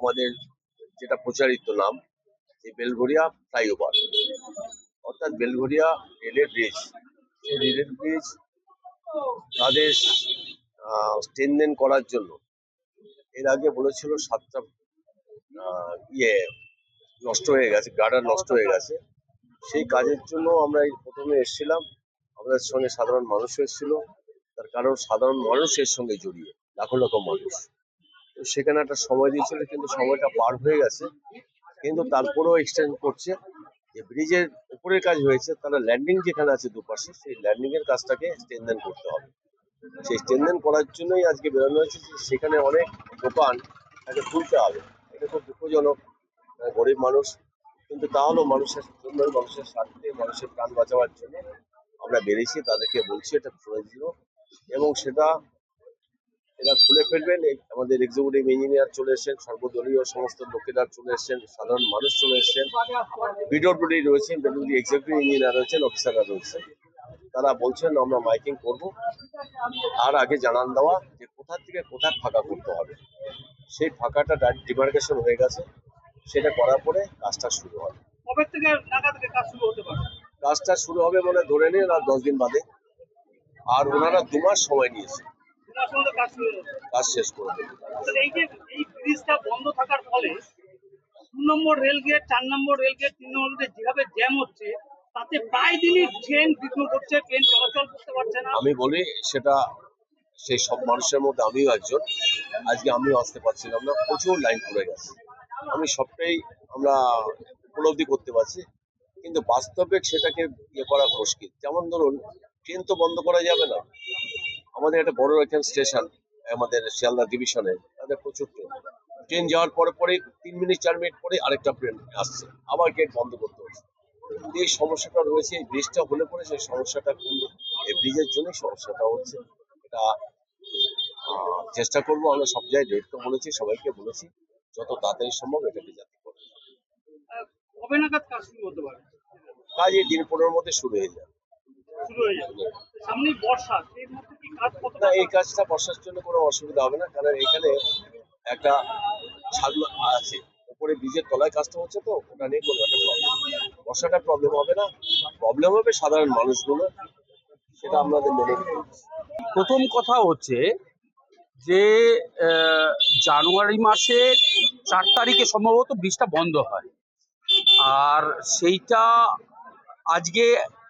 আমাদের যেটা প্রচারিত নাম এই বেলঘরিয়া ফ্লাইওভার, অর্থাৎ বেলঘরিয়া রেলের ব্রিজ। সেই রেলের ব্রিজ তাদের স্ট্রেনদেন করার জন্য এর আগে বলেছিল 7টা নষ্ট হয়ে গেছে, গার্ডার নষ্ট হয়ে গেছে। সেই কাজের জন্য আমরা এই প্রথমে এসেছিলাম, আমাদের সঙ্গে সাধারণ মানুষ এসেছিল। তার কারণ সাধারণ মানুষ এর সঙ্গে জড়িয়ে, লাখো লাখো মানুষ। তো সেখানে একটা সময় দিয়েছিল, কিন্তু সময়টা পার হয়ে গেছে। কিন্তু তারপরেও এক্সটেন্ড করছে। যে ব্রিজের উপরের কাজ হয়েছে, তারা ল্যান্ডিং যেখানে আছে দুপাশে, সেই ল্যান্ডিং এর কাজটাকে স্ট্রেনদেন করতে হবে। সেই স্ট্রেনদেন করার জন্যই আজকে বেরোনো হয়েছে। সেখানে অনেক দোকান তাকে তুলতে হবে। এটা খুব দুঃখজনক, গরিব মানুষ, কিন্তু তাহলেও মানুষের জন্য, মানুষের স্বার্থে, মানুষের প্রাণ বাঁচাবার জন্য আমরা বেরিয়েছি। তাদেরকে বলছি এটা খুলে দিল, এবং সেটা এরা খুলে ফেলবেন। আমাদের এক্সিকিউটিভ ইঞ্জিনিয়ার চলে এসেছেন, সর্বদলীয় সমস্ত লোকেরা চলে এসেছেন, সাধারণ মানুষ চলে এসেছেন, বিডব্লিউডি রয়েছেন, বিডব্লিউডি এক্সিকিউটিভ ইঞ্জিনিয়ার রয়েছেন, অফিসাররা রয়েছেন। তারা বলছেন আমরা মাইকিং করব, আর আগে জানান দেওয়া যে কোথা থেকে কোথায় ফাঁকা করতে হবে। সেই ফাঁকাটা ডিমার্কেশন হয়ে গেছে, সেটা করার পরে কাজটা শুরু হবে। কবে থেকে নাগাদ কাজ শুরু হতে পারে? কাজটা শুরু হবে মানে ধরে নিন আর 10 দিন বাদে। আর ওনারা 2 মাস সময় নিয়েছে কাজ শেষ করে দেবে। এই যে এই ব্রিজটা বন্ধ থাকার ফলে 2 নম্বর রেল গেট, 4 নম্বর রেল গেট, 3 নম্বর গেট যেভাবে জ্যাম হচ্ছে, তাতে প্রায় দিনই ট্রেন বিঘ্ন করছে, ট্রেন চলাচল করতে পারছে না। আমি বলি সেটা সেই সব মানুষের মধ্যে আমিও একজন। আজকে আমিও আসতে পারছিলাম না, প্রচুর লাইন পড়ে গেছে। আমি সবটাই আমরা উপলব্ধি করতে পারছি, কিন্তু বাস্তবে সেটাকে ইয়ে করা মুশকিল। যেমন ধরুন, ট্রেন তো বন্ধ করা যাবে না। আমাদের একটা বড় এখানে স্টেশন, আমাদের শিয়ালদা ডিভিশনে, তাদের প্রচুর ট্রেন যাওয়ার পরে পরে 3 মিনিট 4 মিনিট পরে আরেকটা ট্রেন আসছে, আবার গেট বন্ধ করতে হচ্ছে। এই সমস্যাটা রয়েছে। এই ব্রিজটা হলে পরে সেই সমস্যাটা কিন্তু এই ব্রিজের জন্যই সমস্যাটা হচ্ছে। এটা চেষ্টা করবো, আমরা সব জায়গায় রেট তো বলেছি, সবাইকে বলেছি যত তাড়াতাড়ি সম্ভব এটাকে যাতে করে। কবে নাগাদ কাজ শুরু হতে পারে? কাজ এই দিন 15-র মধ্যে শুরু হয়ে যাবে। সামনেই বর্ষা, এর মধ্যে কি কাজ না, এই কাজটা বর্ষার জন্য কোনো অসুবিধা হবে না, কারণ এখানে একটা ছাদ আছে, উপরে ব্রিজের তলায় কাজটা হচ্ছে, তো ওটা নিয়ে কোনো একটা প্রবলেম, বর্ষাটা প্রবলেম হবে না। প্রবলেম হবে সাধারণ মানুষগুলো, সেটা আমাদের মেনে নিতে হবে। প্রথম কথা হচ্ছে যে জানুয়ারি মাসে 4 তারিখে সম্ভবত ব্রিজটা বন্ধ হয়, আর সেইটা আজকে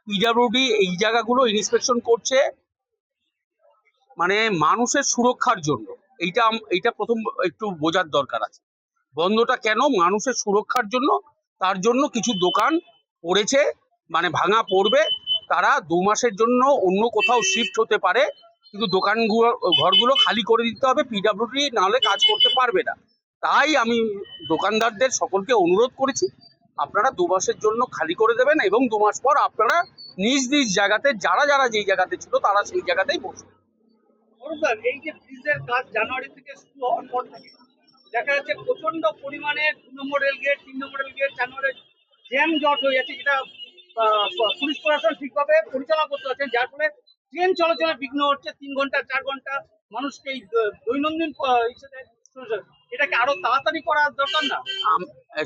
পিডব্লিউডি এই জায়গাগুলো ইন্সপেকশন করছে, মানে মানুষের সুরক্ষার জন্য। এইটা প্রথম একটু বোঝার দরকার আছে। বন্ধটা কেন? মানুষের সুরক্ষার জন্য। তার জন্য কিছু দোকান পড়েছে, মানে ভাঙা পড়বে, তারা 2 মাসের জন্য অন্য কোথাও শিফট হতে পারে, কিন্তু দোকানগুলো ঘরগুলো খালি করে দিতে হবে। পিডব্লিউডি নাহলে কাজ করতে পারবে না। তাই আমি দোকানদারদের সকলকে অনুরোধ করেছি, আপনারা 2 মাসের জন্য খালি করে দেবেন, এবং 2 মাস পর আপনারা নিজ নিজ জায়গাতে, যারা যারা যেই জায়গাতে ছিল তারা সেই জায়গাতেই বসবে। এই যে ব্রিজের কাজ জানুয়ারি থেকে শুরু হওয়ার পর থেকে দেখা যাচ্ছে প্রচন্ড পরিমাণে 2 নম্বর রেল গেট, 3 নম্বর রেল গেট, 4 নম্বর জ্যাম জট হয়ে যাচ্ছে, যেটা পুলিশ প্রশাসন ঠিকভাবে পরিচালনা করতে পারছে, যার ফলে ট্রেন চলাচলে বিঘ্ন হচ্ছে। 3 ঘন্টা 4 ঘন্টা মানুষকে এই দৈনন্দিন এটাকে আরো তাড়াতাড়ি করা দরকার না?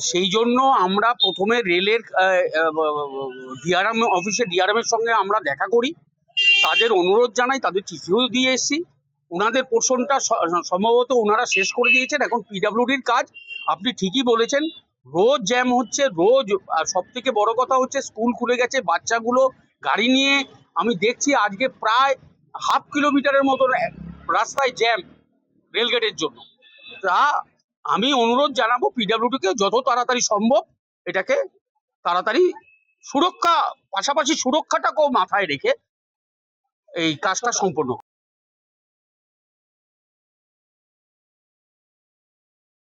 সেই জন্য আমরা প্রথমে রেলের ডিআরএম অফিসে, ডিআরএম এর সঙ্গে আমরা দেখা করি, তাদের অনুরোধ জানাই, তাদের চিঠিও দিয়ে এসেছি। ওনাদের পোর্শনটা সম্ভবত ওনারা শেষ করে দিয়েছেন। এখন পিডব্লিউডির কাজ। আপনি ঠিকই বলেছেন, রোজ জ্যাম হচ্ছে, রোজ। সব থেকে বড় কথা হচ্ছে স্কুল খুলে গেছে, বাচ্চাগুলো গাড়ি নিয়ে, আমি দেখছি আজকে প্রায় 1/2 কিলোমিটারের মতন রাস্তায় জ্যাম রেলগেটের জন্য। তা আমি অনুরোধ জানাবো পিডব্লিউডিকে যত তাড়াতাড়ি সম্ভব এটাকে তাড়াতাড়ি সুরক্ষা, পাশাপাশি সুরক্ষাটাকেও মাথায় রেখে এই কাজটা সম্পন্ন।